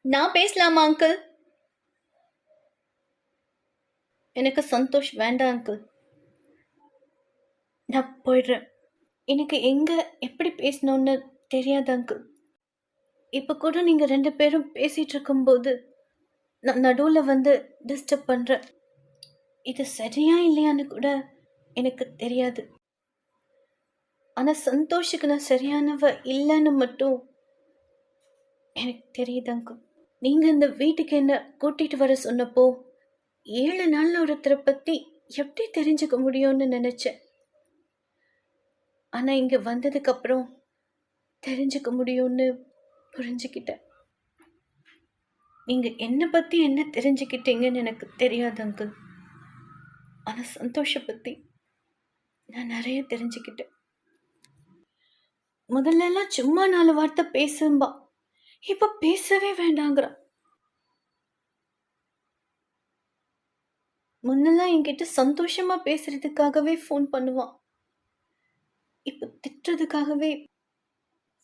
நான் பேசலாமா அங்கிள்? எனக்கு சந்தோஷ் வேண்டாம் அங்கிள். நான் போயிடுறேன். எனக்கு எங்க எப்படி பேசணும்னு தெரியாது அங்கிள். இப்ப கூட நீங்க 2 பேரும் பேசிட்டு இருக்கும்போது நான் நடுவுல வந்து டிஸ்டர்ப் பண்றேன். இது சரியா இல்லையான்னு கூட எனக்கு தெரியாது. ஆனா சந்தோஷுக்கு நான் சரியானவ இல்லைன்னு மட்டும் எனக்கு தெரியுது அங்கிள். நீங்க இந்த வீட்டுக்கு என்ன கூட்டிட்டு வர சொன்னப்போ 7 நாள்ல ஒருத்தரை பத்தி எப்படி தெரிஞ்சுக்க முடியும்னு நினைச்சேன். ஆனா இங்க வந்ததுக்கு அப்புறம் தெரிஞ்சுக்க முடியும்னு புரிஞ்சுக்கிட்டேன். நீங்க என்ன பத்தி என்ன தெரிஞ்சுக்கிட்டீங்கன்னு எனக்கு தெரியாது அங்கிள். ஆனா சந்தோஷ பத்தி நான் நிறைய தெரிஞ்சுக்கிட்டேன். முதல்ல எல்லாம் சும்மா 4 வார்த்தை பேசும்பா, இப்ப பேசவே வேண்டாங்கிறா. முன்னெல்லாம் என்கிட்ட சந்தோஷமா பேசுறதுக்காகவே ஃபோன் பண்ணுவான். இப்ப திட்டுறதுக்காகவே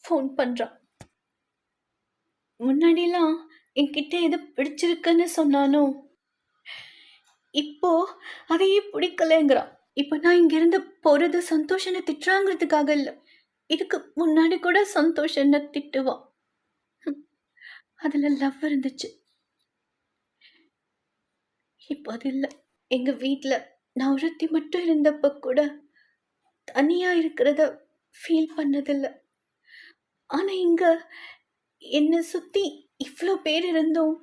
ஃபோன் பண்றான். முன்னாடிலாம் என்கிட்ட எது பிடிச்சிருக்குன்னு சொன்னானோ, இப்போ அதையே பிடிக்கலங்கிறான். இப்ப நான் இங்கிருந்து போறது சந்தோஷ் என்ன திட்டுறாங்கிறதுக்காக இல்ல. இதுக்கு முன்னாடி கூட சந்தோஷ் என்ன திட்டுவான். ஹம், அதுல லவ் இருந்துச்சு. இப்போ அது இல்ல. எங்க வீட்ல நான் ஒருத்தி மட்டும் இருந்தப்ப கூட தனியா இருக்கிறத ஃபீல் பண்ணதில்ல. ஆனா இங்க என்ன சுத்தி இவ்ளோ பேர் இருந்தும்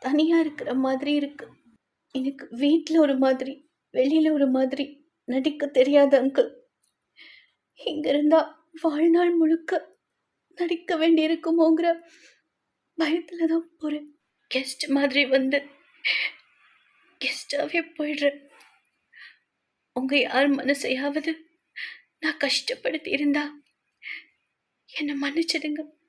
தனியா இருக்கிற மாதிரி இருக்கு. எனக்கு வீட்ல ஒரு மாதிரி, வெளியில ஒரு மாதிரி நடிக்க தெரியாது அங்கிள். இங்க இருந்தா வாழ்நாள் முழுக்க நடிக்க வேண்டியிருக்குமோங்கிற பயத்துல தான் போறேன். கெஸ்ட் மாதிரி வந்து கெஸ்டாவே போயிடுறேன். உங்க யார் மனசையாவது நான் கஷ்டப்படுத்தி இருந்தா என்ன மன்னிச்சிடுங்க.